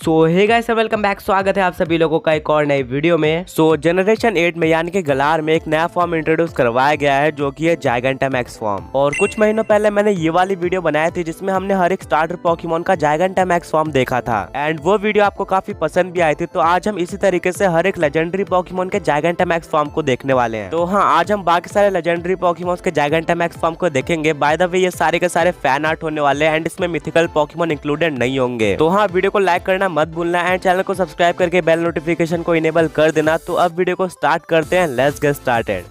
सो hey guys welcome back. स्वागत है आप सभी लोगों का एक और नई वीडियो में। जनरेशन 8 में यानी कि गलार में एक नया फॉर्म इंट्रोड्यूस करवाया गया है जो कि है जायगेंटामैक्स फॉर्म। और कुछ महीनों पहले मैंने ये वाली वीडियो बनाई थी जिसमें हमने हर एक स्टार्टर पोकेमॉन का जायगेंटामैक्स फॉर्म देखा था एंड वो वीडियो आपको काफी पसंद भी आई थी। तो आज हम इसी तरीके से हर एक लेजेंडरी पोकेमॉन के जायगेंटामैक्स फॉर्म को देखने वाले हैं। तो हाँ, आज हम बाकी सारे लेजेंडरी पोकेमॉन के जायगेंटामैक्स फॉर्म को देखेंगे। बाय द वे ये सारे के सारे फैन आर्ट होने वाले हैं एंड इसमें मिथिकल पोकेमॉन इंक्लूडेड नहीं होंगे। तो हाँ, वीडियो को लाइक करना मत भूलना एंड चैनल को सब्सक्राइब करके बेल नोटिफिकेशन को इनेबल कर देना। तो अब वीडियो को स्टार्ट करते हैं। Let's get started.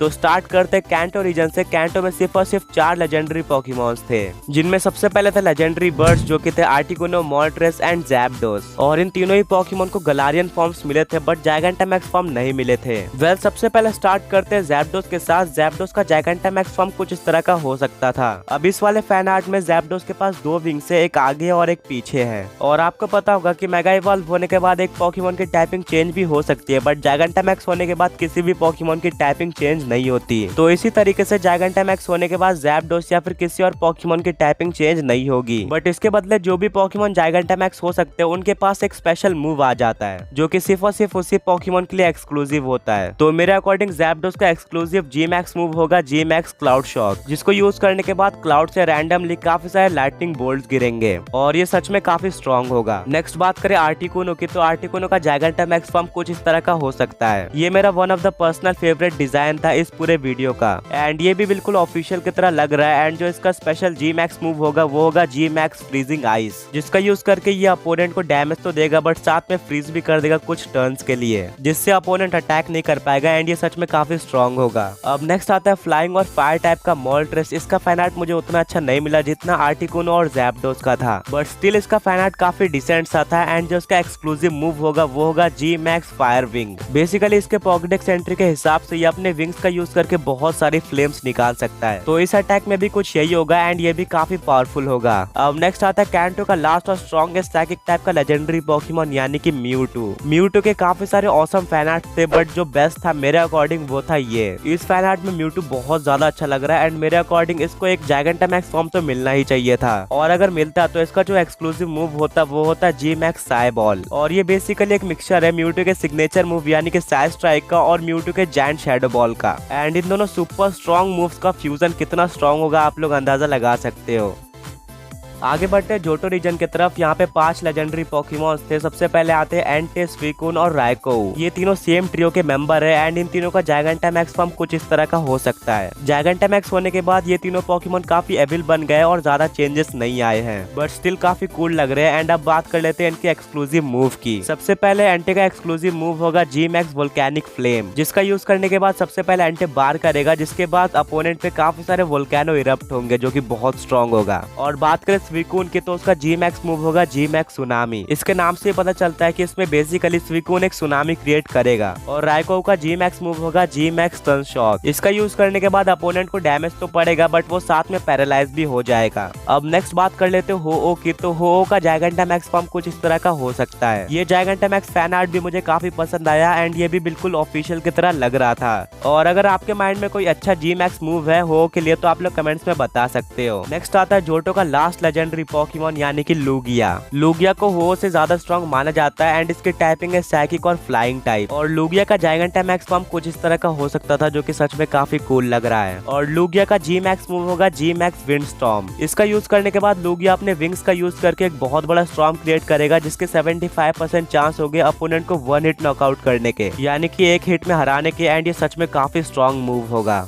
तो स्टार्ट करते कैंटो रीजन से। कैंटो में सिर्फ और सिर्फ 4 लेजेंडरी पोकेमॉन्स थे, जिनमें सबसे पहले थे लेजेंडरी बर्ड्स जो कि थे आर्टिकुनो, मोल्ट्रेस एंड ज़ैप्डोस। और इन तीनों ही पोकेमॉन को गलारियन फॉर्म्स मिले थे बट जायगेंटामैक्स फॉर्म नहीं मिले थे। वेल, सबसे पहले स्टार्ट करते हैं ज़ैप्डोस के साथ। ज़ैप्डोस का जायगेंटामैक्स फॉर्म कुछ इस तरह का हो सकता था। अब इस वाले फैन आर्ट में ज़ैप्डोस के पास 2 विंग्स है, एक आगे और एक पीछे है। और आपको पता होगा कि मेगा इवॉल्व होने के बाद एक पोकेमॉन की टाइपिंग चेंज भी हो सकती है बट जायगेंटामैक्स होने के बाद किसी भी पोकेमॉन की टाइपिंग चेंज नहीं होती। तो इसी तरीके से जायगेंटामैक्स होने के बाद ज़ैप्डोस या फिर किसी और पोकेमॉन की टाइपिंग चेंज नहीं होगी बट इसके बदले जो भी पोकेमॉन जायगेंटामैक्स हो सकते हैं उनके पास एक स्पेशल मूव आ जाता है जो कि सिर्फ और सिर्फ उसी पोकेमॉन के लिए एक्सक्लूसिव होता है। तो मेरे अकॉर्डिंग ज़ैप्डोस का एक्सक्लूसिव जी मैक्स मूव होगा जी मैक्स क्लाउड शॉक, जिसको यूज करने के बाद क्लाउड से रैंडमली काफी सारे लाइटनिंग बोल्ट्स गिरेंगे और ये सच में काफी स्ट्रॉन्ग होगा। नेक्स्ट बात करें आर्टिकुनो की, तो आर्टिकुनो का जायगेंटामैक्स फॉर्म कुछ इस तरह का हो सकता है। ये मेरा one of the personal favourite design था इस पूरे वीडियो का एंड ये भी बिल्कुल ऑफिशियल की तरह लग रहा है। एंड जो इसका स्पेशल जी मैक्स मूव होगा वो होगा जी मैक्स फ्रीजिंग आइस, जिसका यूज करके ये अपोनेंट को डैमेज तो देगा बट साथ में फ्रीज भी कर देगा कुछ टर्न्स के लिए, जिससे अपोनेंट अटैक नहीं कर पाएगा एंड ये सच में काफी स्ट्रॉन्ग होगा। अब नेक्स्ट आता है फ्लाइंग और फायर टाइप का मोल्ट्रेस। इसका फैन आर्ट मुझे उतना अच्छा नहीं मिला जितना आर्टिकुनो और ज़ैप्डोस का था बट स्टिल इसका फैन आर्ट काफी डिसेंट सा था। एंड जो इसका एक्सक्लूसिव मूव होगा वो होगा जी मैक्स फायर विंग। बेसिकली इसके पॉकेडेक्स एंट्री के हिसाब से ये अपने विंग्स का यूज करके बहुत सारी फ्लेम्स निकाल सकता है। तो इस अटैक में भी कुछ यही होगा एंड ये भी काफी पावरफुल होगा। अब नेक्स्ट आता है कैंटो का लास्ट और स्ट्रॉन्गेस्ट साइकिक टाइप का लेजेंडरी पोकेमॉन यानी कि म्यूटू। म्यूटू के काफी सारे ऑसम फैन आर्ट थे बट जो बेस्ट था मेरे अकॉर्डिंग वो था ये। इस फैन आर्ट में म्यूटू बहुत ज्यादा अच्छा लग रहा है एंड मेरे अकॉर्डिंग इसको एक जायगेंटामैक्स फॉर्म तो मिलना ही चाहिए था। और अगर मिलता तो इसका जो एक्सक्लूसिव मूव होता वो होता जी मैक्स साई बॉल। और ये बेसिकली एक मिक्सचर है म्यूटू के सिग्नेचर मूव यानी कि साई स्ट्राइक का और म्यूटू के जायंट शैडो बॉल का। एंड इन दोनों सुपर स्ट्रॉन्ग मूव्स का फ्यूजन कितना स्ट्रॉन्ग होगा आप लोग अंदाजा लगा सकते हो। आगे बढ़ते हैं जोटो रीजन की तरफ। यहाँ पे 5 लेजेंडरी पोकेमॉन्स थे। सबसे पहले आते हैं एंटे, स्वीकुन और रायको। ये तीनों सेम ट्रियो के मेंबर है एंड इन तीनों का जायगेंटामैक्स फॉर्म कुछ इस तरह का हो सकता है। जायगेंटामैक्स होने के बाद ये तीनों पोकेमॉन काफी एविल बन गए और ज्यादा चेंजेस नहीं आए हैं बट स्टिल काफी कूल लग रहे हैं। एंड अब बात कर लेते हैं इनके एक्सक्लूसिव मूव की। सबसे पहले एंटे का एक्सक्लूसिव मूव होगा जी मैक्स वोल्केनिक फ्लेम, जिसका यूज करने के बाद सबसे पहले एंटे बार करेगा जिसके बाद अपोनेंट पे काफी सारे वोल्केनो इरप्ट होंगे जो की बहुत स्ट्रॉन्ग होगा। और बात करें स्वीकुन की तो उसका जी मैक्स मूव होगा जी मैक्स सुनामी। इसके नाम से पता चलता है कि इसमें बेसिकली स्वीकुन एक सुनामी क्रिएट करेगा। और रायको का जी मैक्स मूव होगा जी मैक्स सन शॉक। इसका यूज करने के बाद अपोनेंट को डैमेज तो पड़ेगा बट वो साथ में पैरालाइज भी हो जाएगा। अब नेक्स्ट बात कर लेते हो की, तो हो का जायगेंटामैक्स फॉर्म कुछ इस तरह का हो सकता है। ये जायगेंटामैक्स फैन आर्ट भी मुझे काफी पसंद आया एंड ये भी बिल्कुल ऑफिशियल की तरह लग रहा था। और अगर आपके माइंड में कोई अच्छा जी मैक्स मूव है हो के लिए तो आप लोग कमेंट्स में बता सकते हो। नेक्स्ट आता है जोटो का लास्ट लेजेंडरी पोकेमॉन यानी कि लूगिया। लूगिया को हो से ज्यादा स्ट्रॉन्ग माना जाता है एंड इसकी टाइपिंग है साइकिक और फ्लाइंग टाइप। और लूगिया का जायगेंटामैक्स फॉर्म कुछ इस तरह का हो सकता था जो कि सच में काफी कूल लग रहा है। और लूगिया का जी मैक्स मूव होगा जी मैक्स विंड स्टॉर्म। इसका यूज करने के बाद लूगिया अपने विंग्स का यूज करके एक बहुत बड़ा स्टॉर्म क्रिएट करेगा जिसके 75% चांस हो गए अपोनेंट को 1 हिट नॉकआउट करने के, यानी कि एक हिट में हराने के। एंड ये सच में काफी स्ट्रॉन्ग मूव होगा।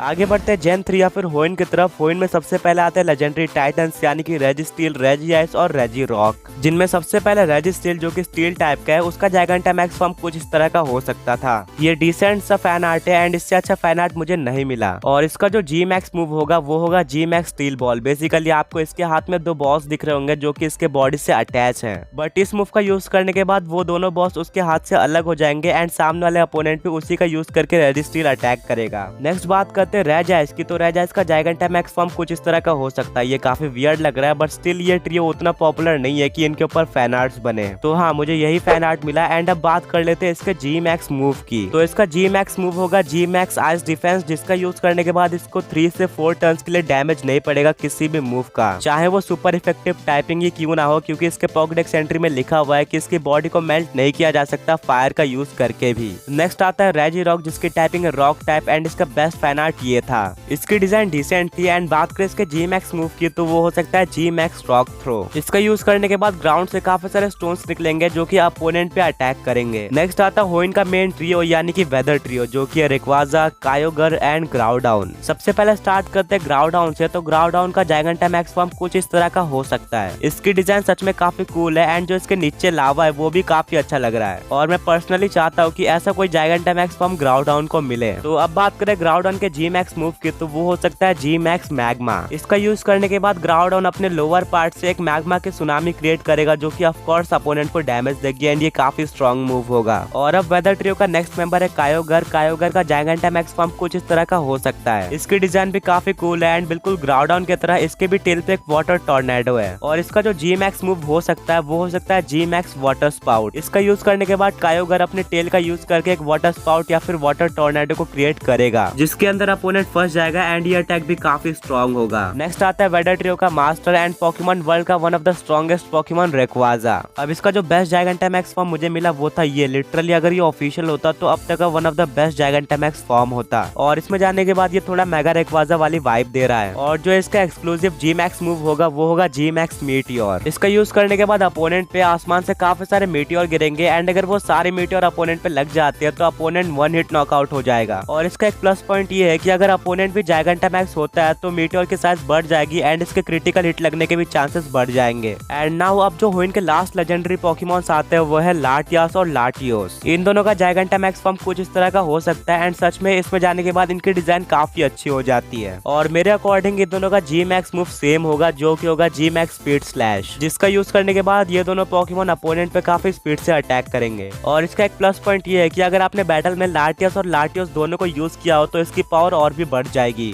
आगे बढ़ते हैं जेन 3 या फिर होइन की तरफ। होइन में सबसे पहले आते हैं लेजेंडरी टाइटन्स यानी कि रेजी स्टील, रेजी आइस और रेजी रॉक, जिनमें सबसे पहले रेजी स्टील जो कि स्टील टाइप का है उसका जायगेंटामैक्स फॉर्म कुछ इस तरह का हो सकता था। ये डिसेंट सा फैन आर्ट है एंड इससे अच्छा फैन आर्ट मुझे नहीं मिला। और इसका जो जी मैक्स मूव होगा वो होगा जी मैक्स स्टील बॉल। बेसिकली आपको इसके हाथ में 2 बॉल्स दिख रहे होंगे जो कि इसके बॉडी से अटैच है बट इस मूव का यूज करने के बाद वो दोनों बॉल्स उसके हाथ से अलग हो जाएंगे एंड सामने वाले अपोनेंट पे उसी का यूज करके रेजी स्टील अटैक करेगा। नेक्स्ट बात करते करते हैं रेजाइस की, तो रेजाइस का जाइगेंटामैक्स फॉर्म कुछ इस तरह का हो सकता है। ये काफी वियर्ड लग रहा है, बट स्टिल ये ट्रियो उतना पॉपुलर नहीं है कि इनके ऊपर फैन आर्ट्स बने। तो हाँ, मुझे यही फैन आर्ट मिला। एंड अब बात कर लेते हैं इसके जी मैक्स मूव की। तो इसका जी मैक्स मूव होगा जी मैक्स आइस डिफेंस, जिसका यूज करने के बाद इसको 3 से 4 टर्न्स के लिए डैमेज नहीं पड़ेगा किसी भी मूव का, चाहे वो सुपर इफेक्टिव टाइपिंग ही क्यों ना हो, क्योंकि इसके पॉकेडेक्स एंट्री में लिखा हुआ है कि इसकी बॉडी को मेल्ट नहीं किया जा सकता फायर का यूज करके भी। नेक्स्ट आता है रेजिरॉक, जिसकी टाइपिंग है रॉक टाइप। एंड इसका बेस्ट फैन आर्ट ये था। इसकी डिजाइन डिसेंट थी। एंड बात करें इसके जी मैक्स मूव की, तो वो हो सकता है जी मैक्स रॉक थ्रो। इसका यूज करने के बाद ग्राउंड से काफी सारे स्टोन्स निकलेंगे जो कि अपोनेंट पे अटैक करेंगे। नेक्स्ट आता है होइन का मेन ट्रियो यानी कि वेदर ट्रियो, जो कि रेक्वाजा, कायोगर एंड ग्राउडाउन। सबसे पहले स्टार्ट करते हैं ग्राउडाउन से। तो ग्राउडाउन का जाइगेंटामैक्स फॉर्म कुछ इस तरह का हो सकता है। इसकी डिजाइन सच में काफी कूल है। एंड जो इसके नीचे लावा है वो भी काफी अच्छा लग रहा है। और मैं पर्सनली चाहता हूँ कि ऐसा कोई जाइगेंटामैक्स फॉर्म ग्राउडाउन को मिले। तो अब बात करें ग्राउडाउन के जी मैक्स मूव की, तो वो हो सकता है जी मैक्स मैग्मा। इसका यूज करने के बाद ग्राउडाउन अपने लोअर पार्ट से एक मैग्मा की सुनामी क्रिएट करेगा, जो कि ऑफ कोर्स अपोनेंट को डैमेज देगी। एंड ये काफी स्ट्रॉन्ग मूव होगा। और अब वेदर ट्रियो का नेक्स्ट मेंबर है कायोगर। कायोगर का जाइगेंटामैक्स फॉर्म कुछ इस तरह का हो सकता है। इसकी डिजाइन भी काफी कूल है। एंड बिल्कुल ग्राउडाउन की तरह इसके भी टेल पे एक वाटर टॉर्नेडो है। और इसका जो जी मैक्स मूव हो सकता है वो हो सकता है जी मैक्स वाटर स्पाउट। इसका यूज करने के बाद कायोगर अपने टेल का यूज करके एक वाटर स्पाउट या फिर वाटर टॉर्नेडो को क्रिएट करेगा, जिसके अंदर अपोनेंट फंस जाएगा। एंड ये अटैक भी काफी स्ट्रॉन्ग होगा। नेक्स्ट आता है वेदर ट्रियो का मास्टर एंड पोकेमॉन वर्ल्ड का one of the strongest Pokemon Rayquaza. अब इसका जो बेस्ट जाइगेंटामैक्स फॉर्म मुझे मिला वो था ये। लिटरली अगर ये ऑफिशियल होता तो अब तक का one of the best Gigantamax form होता। और इसमें जाने के बाद ये थोड़ा मेगा रेक्वाजा वाली वाइब दे रहा है। और जो इसका एक्सक्लूसिव जी मैक्स मूव होगा वो होगा जी मैक्स मीटियोर। इसका यूज करने के बाद अपोनेंट पे आसमान से काफी सारे मीटियोर गिरेंगे। एंड अगर वो सारे मीटियोर अपोनेंट पे लग जाते हैं तो अपोनेंट 1 हिट नॉकआउट हो जाएगा। और इसका एक प्लस पॉइंट ये है कि अगर अपोनेंट भी जाइगेंटामैक्स होता है तो मीटियोर की साइज बढ़ जाएगी। एंड इसके क्रिटिकल हिट लगने के भी चांसेस बढ़ जाएंगे। एंड नाउ अब जो होइन के लास्ट लेजेंडरी पोकेमॉन्स आते हैं वो है लाटियास और लाटियोस। इन दोनों का जाइगेंटामैक्स फॉर्म कुछ इस तरह का हो सकता है। एंड सच में इसमें जाने के बाद इनकी डिजाइन काफी अच्छी हो जाती है। और मेरे अकॉर्डिंग इन दोनों का जी मैक्स मूव सेम होगा, जो कि होगा जी मैक्स स्पीड स्लैश, जिसका यूज करने के बाद ये दोनों पोकेमॉन अपोनेंट पे काफी स्पीड से अटैक करेंगे। और इसका एक प्लस पॉइंट ये है कि अगर आपने बैटल में लाटियास और लाटियोस दोनों को यूज किया हो तो इसकी पावर और भी बढ़ जाएगी।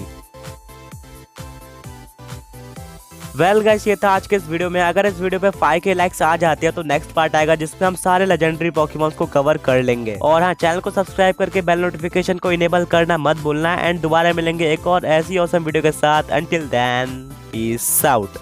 वेल गाइस, ये था आज के इस वीडियो में। अगर इस वीडियो पे 5K लाइक्स आ जाती है तो नेक्स्ट पार्ट आएगा जिसमें हम सारे लेजेंडरी पोकेमॉन्स को कवर कर लेंगे। और हाँ, चैनल को सब्सक्राइब करके बेल नोटिफिकेशन को इनेबल करना मत भूलना। एंड दोबारा मिलेंगे एक और ऐसी ऑसम वीडियो के साथ। Until then, peace out.